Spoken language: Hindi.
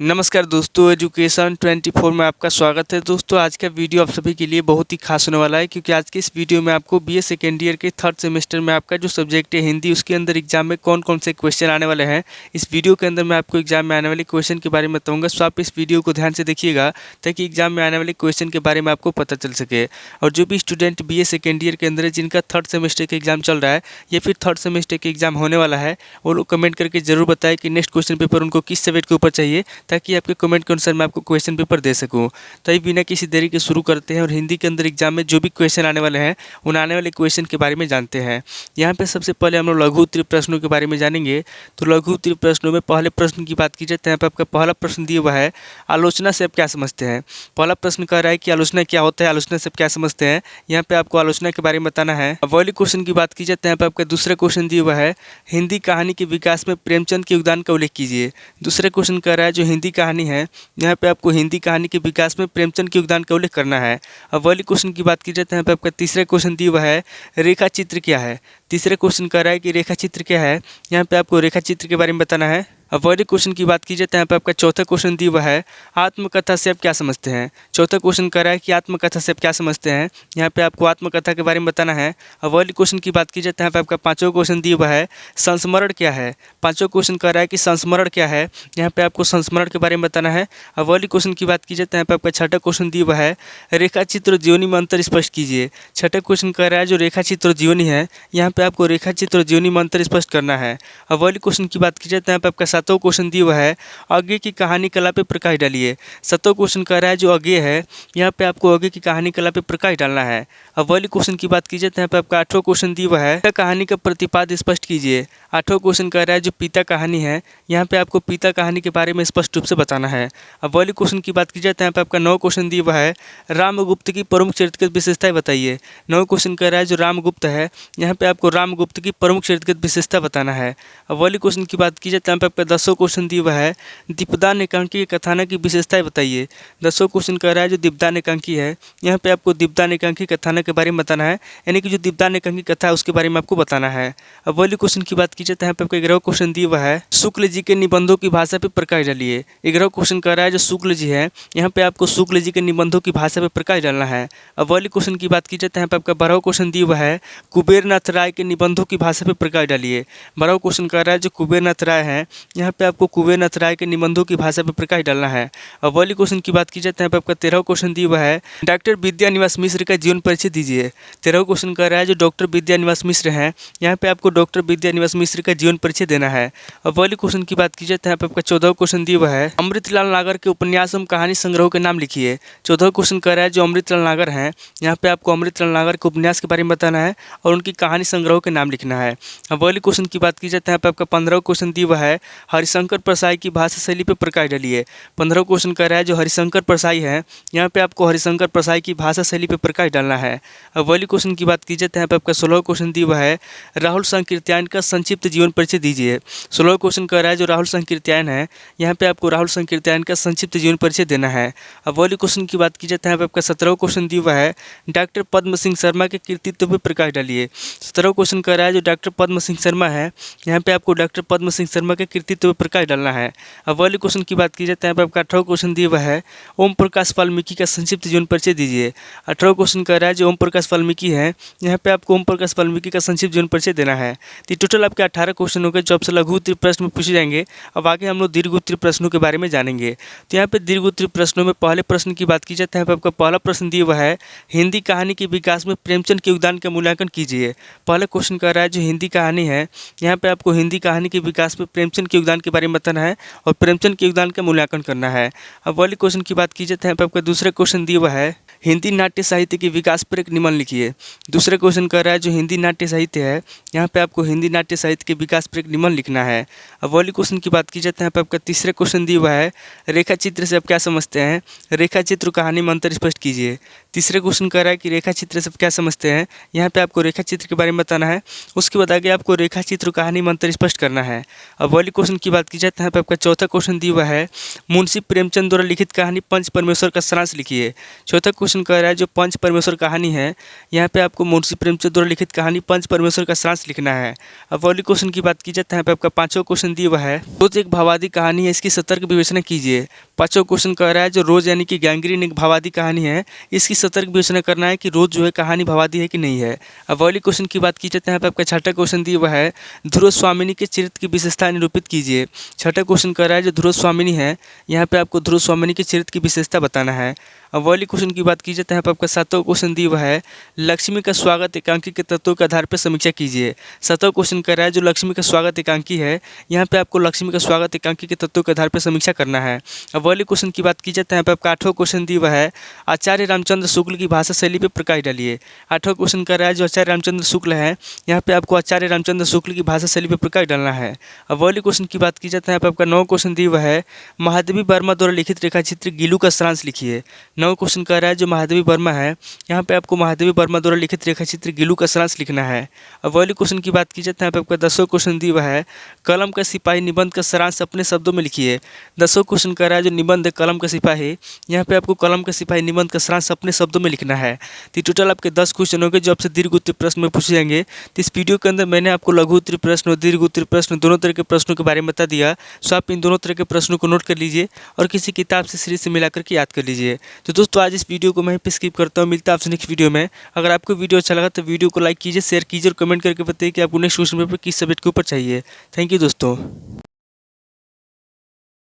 नमस्कार दोस्तों, एजुकेशन 24 में आपका स्वागत है। दोस्तों, आज का वीडियो आप सभी के लिए बहुत ही खास होने वाला है, क्योंकि आज के इस वीडियो में आपको बीए सेकेंड ईयर के थर्ड सेमेस्टर में आपका जो सब्जेक्ट है हिंदी, उसके अंदर एग्जाम में कौन कौन से क्वेश्चन आने वाले हैं, इस वीडियो के अंदर मैं आपको एग्जाम में आने वाले क्वेश्चन के बारे में बताऊँगा। सो आप इस वीडियो को ध्यान से देखिएगा ताकि एग्जाम में आने वाले क्वेश्चन के बारे में आपको पता चल सके। और जो भी स्टूडेंट बीए सेकेंड ईयर के अंदर है, जिनका थर्ड सेमेस्टर का एग्जाम चल रहा है या फिर थर्ड सेमेस्टर का एग्जाम होने वाला है, वो लोग कमेंट करके जरूर बताएं कि नेक्स्ट क्वेश्चन पेपर उनको किस सब्जेक्ट के ऊपर चाहिए, ताकि आपके कमेंट के अनुसार मैं आपको क्वेश्चन पेपर दे सकूं। तो अभी बिना किसी देरी के शुरू करते हैं और हिंदी के अंदर एग्जाम में जो भी क्वेश्चन आने वाले हैं उन आने वाले क्वेश्चन के बारे में जानते हैं। यहाँ पे सबसे पहले हम लोग लघु उत्तरीय प्रश्नों के बारे में जानेंगे। तो लघु उत्तरीय प्रश्नों में पहले प्रश्न की बात की जाए तो यहाँ पे आपका पहला प्रश्न दिया हुआ है, आलोचना से आप क्या समझते हैं। पहला प्रश्न कह रहा है कि आलोचना क्या होता है, आलोचना से आप क्या समझते हैं। यहाँ पे आपको आलोचना के बारे में बताना है। अब अगले क्वेश्चन की बात की जाए तो यहाँ पे आपका दूसरा क्वेश्चन दिया हुआ है, हिंदी कहानी के विकास में प्रेमचंद के योगदान का उल्लेख कीजिए। दूसरा क्वेश्चन कह रहा है जो हिंदी कहानी है, यहाँ पे आपको हिंदी कहानी के विकास में प्रेमचंद के योगदान का उल्लेख करना है। अब अगले क्वेश्चन की बात की जाए तो यहाँ पे आपका तीसरा क्वेश्चन दिया हुआ है, रेखा चित्र क्या है। तीसरे क्वेश्चन कह रहा है कि रेखा चित्र क्या है, यहाँ पे आपको रेखा चित्र के बारे में बताना है। अब अगले क्वेश्चन की बात की जाए तो यहाँ पे आपका चौथा क्वेश्चन दिया हुआ है, आत्मकथा से आप क्या समझते हैं। चौथा क्वेश्चन कह रहा है कि आत्मकथा से आप क्या समझते हैं, यहाँ पे आपको आत्मकथा के बारे में बताना है। अब अगले क्वेश्चन की बात की जाए तो यहाँ पे आपका पाँचवा क्वेश्चन दिया हुआ है, संस्मरण क्या है। पाँचवा क्वेश्चन कह रहा है कि संस्मरण क्या है, यहाँ पे आपको संस्मरण के बारे में बताना है। अब अगले क्वेश्चन की बात की जाए तो यहाँ पे आपका छठा क्वेश्चन दिया हुआ है, रेखा चित्र और जीवनी में अंतर स्पष्ट कीजिए। छठा क्वेश्चन कह रहा है जो रेखा चित्र और जीवनी है, यहाँ पे आपको रेखा चित्र और जीवनी में अंतर स्पष्ट करना है। अब अगले क्वेश्चन की बात की जाए तो यहाँ पे आपका सातवां क्वेश्चन दिया हुआ है, आगे की कहानी कला पे प्रकाश डालिए। सातवां क्वेश्चन कह रहा है जो आगे है, यहाँ पे आपको आगे की कहानी कला पे प्रकाश डालना है। अब अगले क्वेश्चन की बात की जाए तो यहाँ पे आपका आठवां क्वेश्चन दिया हुआ है, कहानी का प्रतिपाद्य स्पष्ट कीजिए। आठवां क्वेश्चन कह रहा है जो पिता कहानी है, यहाँ पे आपको पिता कहानी के बारे में स्पष्ट रूप से बताना है। अब अगले क्वेश्चन की बात की जाए तो यहाँ पे आपका नौ क्वेश्चन दिया हुआ है, रामगुप्त की प्रमुख चरित्रगत विशेषताएं बताइए। नौ क्वेश्चन कह रहा है जो रामगुप्त है, यहाँ पे आपको रामगुप्त की प्रमुख चरित्रगत विशेषता बताना है। अब अगले क्वेश्चन की बात की जाए तो यहाँ पे आपका 10वां क्वेश्चन दिया हुआ है, दीपदान एकांकी के कथानक की विशेषताएं बताइए। 10वां क्वेश्चन कह रहा है जो दीपदान एकांकी है, यहाँ पे आपको दीपदान एकांकी कथानक के बारे में बताना है, यानी कि जो दीपदान एकांकी कथा है उसके बारे में आपको बताना है। अब अगले क्वेश्चन की बात की जाए तो यहाँ पे आपका 11वां क्वेश्चन दिया हुआ है, शुक्ल जी के निबंधों की भाषा पे प्रकाश डालिए। 11वां क्वेश्चन कह रहा है जो शुक्ल जी है, यहाँ पे आपको शुक्ल जी के निबंधों की भाषा पे प्रकाश डालना है। अब अगले क्वेश्चन की बात की जाए तो यहाँ पे आपका 12वां क्वेश्चन दिया हुआ है, कुबेरनाथ राय के निबंधों की भाषा पे प्रकाश डालिए। 12वां क्वेश्चन कह रहा है जो कुबेरनाथ राय है, यहाँ पे आपको कुबेरनाथ राय के निबंधों की भाषा पे प्रकाश डालना है। अब अगले क्वेश्चन की बात की जाए तो यहाँ पे आपका 13वां क्वेश्चन दिया हुआ है, डॉक्टर विद्यानिवास मिश्र का जीवन परिचय दीजिए। 13वां क्वेश्चन कह रहा है जो डॉक्टर विद्यानिवास मिश्र हैं, यहाँ पे आपको डॉक्टर विद्यानिवास मिश्र का जीवन परिचय देना है। अब अगले क्वेश्चन की बात की जाए तो यहाँ पे आपका 14वां क्वेश्चन दिया हुआ है, अमृतलाल नागर के उपन्यास एवं कहानी संग्रह के नाम लिखिए। 14वां क्वेश्चन कह रहा है जो अमृतलाल नागर हैं, यहाँ पे आपको अमृतलाल नागर के उपन्यास के बारे में बताना है और उनकी कहानी संग्रह के नाम लिखना है। अब अगले क्वेश्चन की बात की जाए तो यहाँ पे आपका 15वां क्वेश्चन दिया हुआ है, हरिशंकर परसाई की भाषा शैली पे प्रकाश डालिए। 15वां क्वेश्चन कह रहा है जो हरिशंकर परसाई है, यहाँ पे आपको हरिशंकर परसाई की भाषा शैली पे प्रकाश डालना है। अब अगले क्वेश्चन की बात की जाए तो यहाँ पे आपका 16वां क्वेश्चन दिया हुआ है, राहुल संकीर्त्यायन का संक्षिप्त जीवन परिचय दीजिए। 16वां क्वेश्चन कह रहा है जो राहुल संकीर्त्यायन है, यहाँ पे आपको राहुल संकीर्त्यायन का संक्षिप्त जीवन परिचय देना है। अब अगले क्वेश्चन की बात की जाए तो यहाँ पे आपका 17वां क्वेश्चन दिया हुआ है, डॉक्टर पद्म सिंह शर्मा के कृतित्व पे प्रकाश डालिए। 17वां क्वेश्चन कह रहा है जो डॉक्टर पद्म सिंह शर्मा है, यहाँ पे आपको डॉक्टर पद्म सिंह शर्मा के कृतित्व पे प्रकाश डालना है। अब अगले क्वेश्चन की बात की जाए तो यहाँ पे आपका 18वां क्वेश्चन दिया हुआ है, ओम प्रकाश वाल्मीकि का संक्षिप्त जीवन परिचय दीजिए। 18वां क्वेश्चन कह रहा है जो ओम प्रकाश वाल्मीकि है, यहाँ पे आपको ओम प्रकाश वाल्मीकि का संक्षिप्त जीवन परिचय देना है। तो टोटल आपके 18 क्वेश्चन हो गए जो आपसे लघु उत्तरीय प्रश्न में पूछे जाएंगे। अब आगे हम लोग दीर्घ उत्तरीय प्रश्नों के बारे में जानेंगे। तो यहाँ पे दीर्घ उत्तरीय प्रश्नों में पहले प्रश्न की बात की जाए तो यहाँ पे आपका पहला प्रश्न दिया हुआ है, हिंदी कहानी के विकास में प्रेमचंद के योगदान का मूल्यांकन कीजिए। पहला क्वेश्चन कह रहा है जो हिंदी कहानी है, यहाँ पे आपको हिंदी कहानी के विकास में प्रेमचंद के योगदान के बारे में बताना है और प्रेमचंद के योगदान का मूल्यांकन करना है। अब अगले क्वेश्चन की बात की जाए तो यहाँ पे आपका दूसरा क्वेश्चन दिया हुआ है, हिंदी नाट्य साहित्य के विकास पर एक निबंध लिखिए। दूसरा क्वेश्चन कह रहा है जो हिंदी नाट्य साहित्य है, यहाँ पे आपको हिंदी नाट्य साहित्य के विकास पर एक निबंध लिखना है। अब अगले क्वेश्चन की बात की जाए तो यहाँ पे आपका तीसरा क्वेश्चन दिया हुआ है, रेखा चित्र से आप क्या समझते हैं। रेखा चित्र कहानी में अंतर स्पष्ट कीजिए। तीसरे क्वेश्चन कह रहा है कि रेखा चित्र से आप क्या समझते हैं, यहाँ पे आपको रेखा चित्र के बारे में बताना बताना है। उसके बाद आगे आपको रेखा चित्र कहानी में अंतर स्पष्ट करना है। अब वाली क्वेश्चन की बात की जाए तो यहाँ पे आपका चौथा क्वेश्चन दिया हुआ है, मुंशी प्रेमचंद द्वारा लिखित कहानी पंच परमेश्वर का सारांश लिखिए। चौथा क्वेश्चन कह रहा है जो पंच परमेश्वर कहानी है, यहाँ पे आपको मुंशी प्रेमचंद द्वारा लिखित कहानी पंच परमेश्वर का सारांश लिखना है। अब वाली क्वेश्चन की बात की जाए तो यहाँ पे आपका पांचवा क्वेश्चन दिया हुआ है, रोज एक भावादी कहानी है, इसकी सतर्क विवेचना कीजिए। पांचवा क्वेश्चन कह रहा है जो रोज यानी कि गैंग्रीन एक भावादी कहानी है, इसकी सतर्क विवेचना करना है कि रोज जो है कहानी भावादी है कि नहीं है। अब वाली क्वेश्चन की बात की जाए तो यहाँ पे आपका छठा क्वेश्चन दिया हुआ है, ध्रुव स्वामिनी के चरित्र की विशेषता निरूपित कीजिए। छठा क्वेश्चन कह रहा है जो ध्रुव स्वामिनी है, यहाँ पे आपको ध्रुव स्वामिनी के चरित्र की विशेषता बताना है। अब वाली क्वेश्चन की बात की जाए तो यहाँ पे आपका सातवां क्वेश्चन दिया हुआ है, लक्ष्मी का स्वागत एकांकी के तत्वों के आधार पर समीक्षा कीजिए। सातवां क्वेश्चन कह रहा है जो लक्ष्मी का स्वागत एकांकी है, यहाँ पे आपको लक्ष्मी का स्वागत एकांकी के तत्वों के आधार पर समीक्षा करना है। अब वाली क्वेश्चन की बात की जाए तो यहाँ पे आपका आठवां क्वेश्चन दिया हुआ है, आचार्य रामचंद्र शुक्ल की भाषा शैली पर प्रकाश डालिए। आठवां क्वेश्चन कह रहा है जो आचार्य रामचंद्र शुक्ल है, यहाँ पे आपको आचार्य रामचंद्र शुक्ल की भाषा शैली पर प्रकाश डालना है। अब वाली क्वेश्चन की बात की जाए तो यहाँ पे आपका नौ क्वेश्चन दिया हुआ है, महादेवी वर्मा द्वारा लिखित रेखाचित्र गीलू का सारांश लिखिए। नौ क्वेश्चन कह रहा है जो महादेवी वर्मा है, यहाँ पे आपको महादेवी वर्मा द्वारा लिखित रेखाचित्र गीलू का सारांश लिखना है। अब वाली क्वेश्चन की बात की जाए तो यहाँ पे आपका 10वां क्वेश्चन दिया हुआ है, कलम का सिपाही निबंध का सारांश अपने शब्दों में लिखिए। 10वां क्वेश्चन कह रहा है जो निबंध है कलम का सिपाही, यहाँ पे आपको कलम का सिपाही निबंध का सारांश अपने शब्दों में लिखना है। तो टोटल आपके 10 क्वेश्चन हो गए जो आपसे दीर्घ उत्तरीय प्रश्न में पूछे जाएंगे। तो इस वीडियो के अंदर मैंने आपको लघु उत्तरीय प्रश्न और दीर्घ उत्तरीय प्रश्न दोनों तरह के प्रश्नों के बारे में बता दिया। सो आप इन दोनों तरह के प्रश्नों को नोट कर लीजिए और किसी किताब से सीरीज से मिलाकर के याद कर लीजिए। तो दोस्तों आज इस वीडियो को मैं पे स्किप करता हूँ, मिलता है आपसे नेक्स्ट वीडियो में। अगर आपको वीडियो अच्छा लगा तो वीडियो को लाइक कीजिए, शेयर कीजिए और कमेंट करके बताइए कि आपको नेक्स्ट क्वेश्चन पेपर किस सब्जेक्ट के ऊपर चाहिए। थैंक यू दोस्तों।